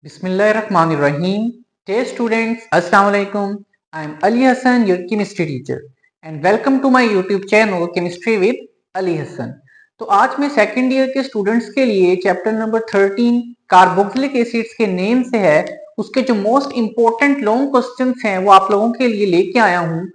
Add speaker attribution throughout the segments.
Speaker 1: Bismillahirrahmanirrahim. Dear students, Assalamu alaikum. I am Ali Hassan, your chemistry teacher, and welcome to my YouTube channel Chemistry with Ali Hassan. तो आज मैं second year के students के लिए chapter number 13 carboxylic acids के name से है उसके जो मोस्ट इंपॉर्टेंट लॉन्ग क्वेश्चंस हैं वो आप लोगों के लिए लेके आया हूँ।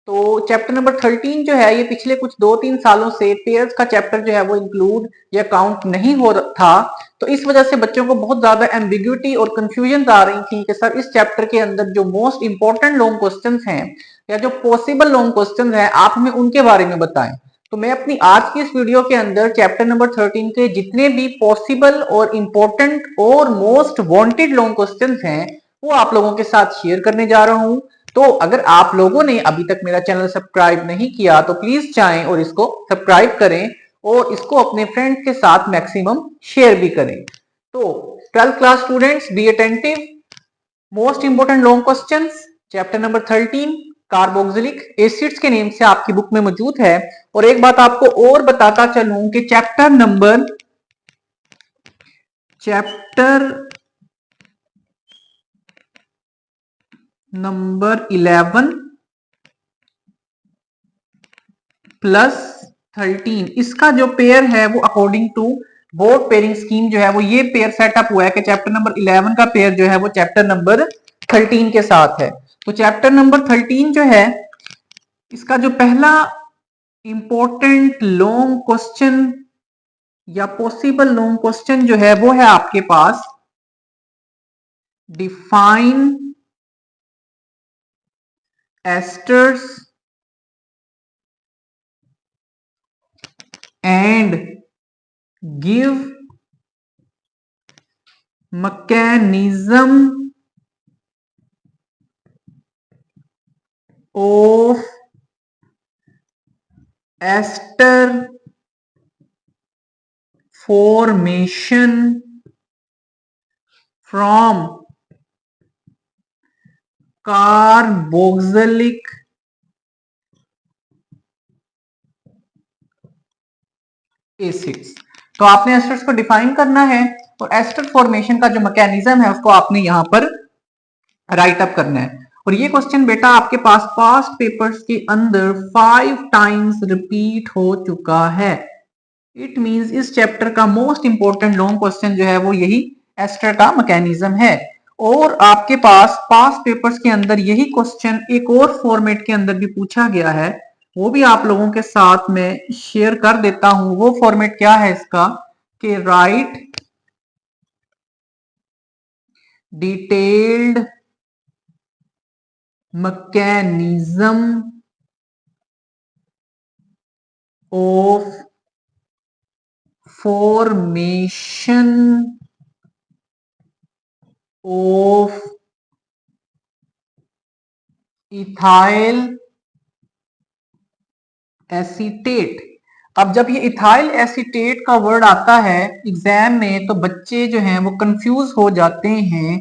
Speaker 1: तो चैप्टर नंबर 13 जो है ये पिछले कुछ 2-3 सालों से पेयर्स का चैप्टर जो है वो इंक्लूड या काउंट नहीं हो रहा था, तो इस वजह से बच्चों को बहुत ज्यादा एम्बिग्यूटी और कंफ्यूजन आ रही थी कि सर इस चैप्टर के अंदर जो मोस्ट इंपॉर्टेंट लॉन्ग क्वेश्चंस हैं या जो पॉसिबल लॉन्ग क्वेश्चंस हैं आप हमें उनके बारे में बताएं। तो मैं अपनी आज की इस वीडियो के अंदर चैप्टर नंबर 13 के जितने भी पॉसिबल और इंपॉर्टेंट और मोस्ट वांटेड लॉन्ग क्वेश्चंस हैं वो आप लोगों के साथ शेयर करने जा रहा हूं। तो अगर आप लोगों ने अभी तक मेरा चैनल सब्सक्राइब नहीं किया तो प्लीज जाएं और इसको सब्सक्राइब करें और इसको अपने फ्रेंड्स के साथ मैक्सिमम शेयर भी करें। तो 12th class students be attentive. Most important long questions chapter number 13 carboxylic acids के नेम से आपकी बुक में मौजूद है। और एक बात आपको और बताता चलूं कि चैप्टर नंबर 11 प्लस 13 इसका जो पेयर है वो according to board pairing scheme जो है वो ये पेयर सेटअप हुआ है कि चैप्टर नंबर 11 का पेयर जो है वो चैप्टर नंबर 13 के साथ है। तो चैप्टर नंबर 13 जो है इसका जो पहला इंपॉर्टेंट लॉन्ग क्वेश्चन या पॉसिबल लॉन्ग क्वेश्चन जो है वो है आपके पास define esters and give mechanism of ester formation from carboxylic acids. तो आपने एस्टर्स को डिफाइन करना है और एस्टर फॉर्मेशन का जो मैकेनिज्म है उसको आपने यहां पर राइट अप करना है। और ये क्वेश्चन बेटा आपके पास पास्ट पेपर्स के अंदर 5 टाइम्स रिपीट हो चुका है। इट मींस इस चैप्टर का मोस्ट इंपॉर्टेंट लॉन्ग क्वेश्चन जो है वो यही एस्टर का मैकेनिज्म है। और आपके पास पास्ट पेपर्स के अंदर यही क्वेश्चन एक और फॉर्मेट के अंदर भी पूछा गया है, वो भी आप लोगों के साथ में शेयर कर देता हूं। वो फॉर्मेट क्या है इसका कि right detailed mechanism of formation of ethyl acetate. अब जब ये इथाइल एसीटेट का वर्ड आता है एग्जाम में तो बच्चे जो हैं वो कंफ्यूज हो जाते हैं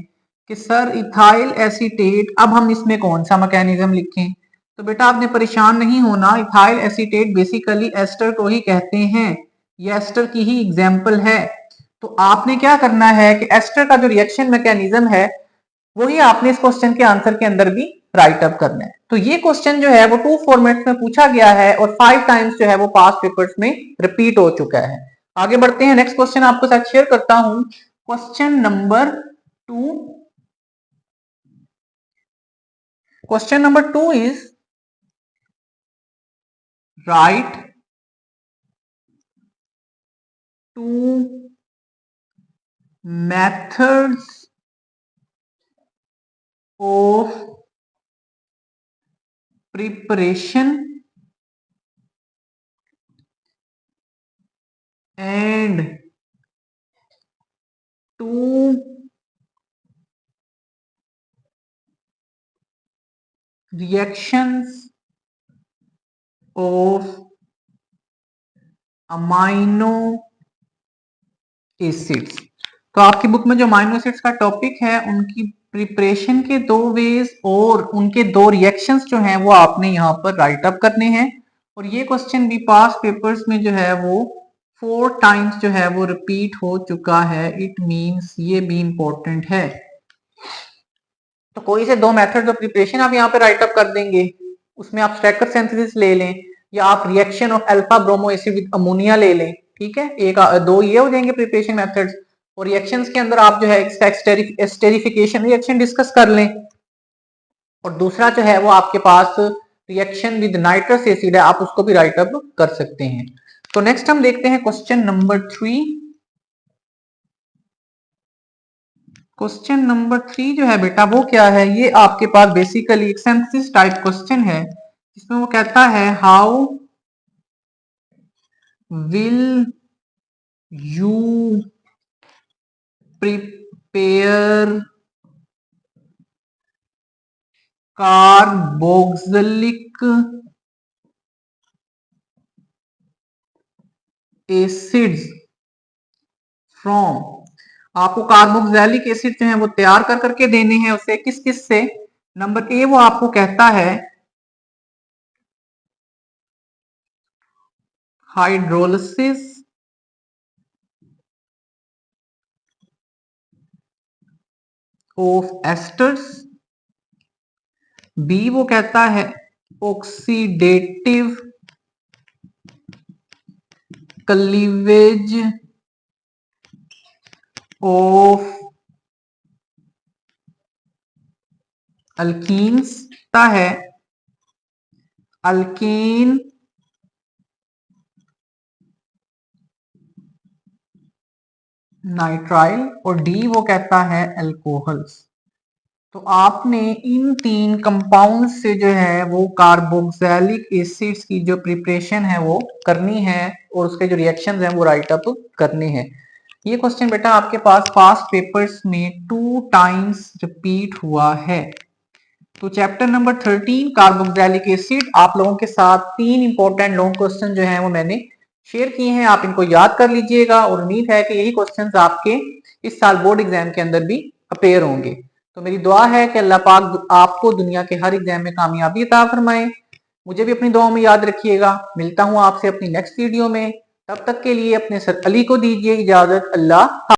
Speaker 1: कि सर इथाइल एसीटेट अब हम इसमें कौन सा मैकेनिज्म लिखें। तो बेटा आपने परेशान नहीं होना, इथाइल एसीटेट बेसिकली एस्टर को ही कहते हैं, ये एस्टर की ही एग्जाम्पल है। तो आपने क्या करना है कि एस्टर का जो रिएक्शन मैकेनिज्म है वही आपने इस क्वेश्चन के आंसर के अंदर भी राइट अप करना है। तो ये क्वेश्चन जो है वो 2 फॉर्मेट्स में पूछा गया है और 5 टाइम्स जो है वो पास्ट पेपर्स में रिपीट हो चुका है। आगे बढ़ते हैं, नेक्स्ट क्वेश्चन आपको साथ शेयर करता हूं। Question number 2। Question number 2 is right 2 methods of preparation and 2 reactions of amino acids. तो आपकी बुक में जो अमाइनो एसिड्स का टॉपिक है उनकी प्रिपरेशन के 2 वेज और उनके 2 रिएक्शंस जो हैं वो आपने यहाँ पर राइट अप करने हैं। और ये क्वेश्चन भी पास्ट पेपर्स में जो है वो 4 टाइम्स जो है वो रिपीट हो चुका है। इट मींस ये भी इंपॉर्टेंट है। तो कोई से दो मेथड ऑफ प्रिपरेशन आप यहाँ पे राइट अप कर देंगे, उसमें आप स्टैकर सिंथेसिस ले लें या आप reaction of alpha bromo acid with ammonia ले लें, ठीक है। एक दो ये हो जाएंगे प्रिपरेशन मेथड्स। और रिएक्शंस के अंदर आप जो है एस्टेरिफिकेशन रिएक्शन डिस्कस कर लें, और दूसरा जो है वो आपके पास रिएक्शन विद नाइट्रस एसिड है, आप उसको भी राइट अप कर सकते हैं। तो नेक्स्ट हम देखते हैं क्वेश्चन नंबर 3। क्वेश्चन नंबर 3 जो है बेटा वो क्या है, ये आपके पास बेसिकली एक सिंथेसिस टाइप क्वेश्चन है, जिसमें वो कहता है how will you prepare carboxylic acids from, आपको कार्बोक्सिलिक एसिड जो है वो तैयार कर करके देने हैं, उसे किस किस से। नंबर ए वो आपको कहता है हाइड्रोलिसिस ऑफ एस्टर्स, बी वो कहता है ऑक्सीडेटिव क्लीवेज ऑफ अल्कीन्स है अल्कीन नाइट्राइल, और डी वो कहता है अल्कोहल्स। तो आपने इन तीन कंपाउंड से जो है वो कार्बोक्सिलिक एसिड्स की जो प्रिपरेशन है वो करनी है, और उसके जो रिएक्शंस हैं वो राइट अप करने हैं। ये क्वेश्चन बेटा आपके पास पास्ट पेपर्स में 2 टाइम्स रिपीट हुआ है। तो चैप्टर नंबर 13 कार्बोक्सिलिक एसिड, आप लोगों के साथ 3 इंपॉर्टेंट लॉन्ग क्वेश्चन जो हैं वो मैंने शेयर किए हैं, आप इनको याद कर लीजिएगा, और उम्मीद है कि यही क्वेश्चंस आपके इस साल बोर्ड एग्जाम के अंदर भी अपेयर होंगे। तो मेरी दुआ है कि अल्लाह पाक आपको दुनिया के हर एग्जाम में कामयाबी अता फरमाए। मुझे भी अपनी दुआओं में याद रखिएगा। मिलता हूं आपसे अपनी नेक्स्ट वीडियो में, तब तक के लिए अपने सर अली को दीजिए इजाजत। अल्लाह।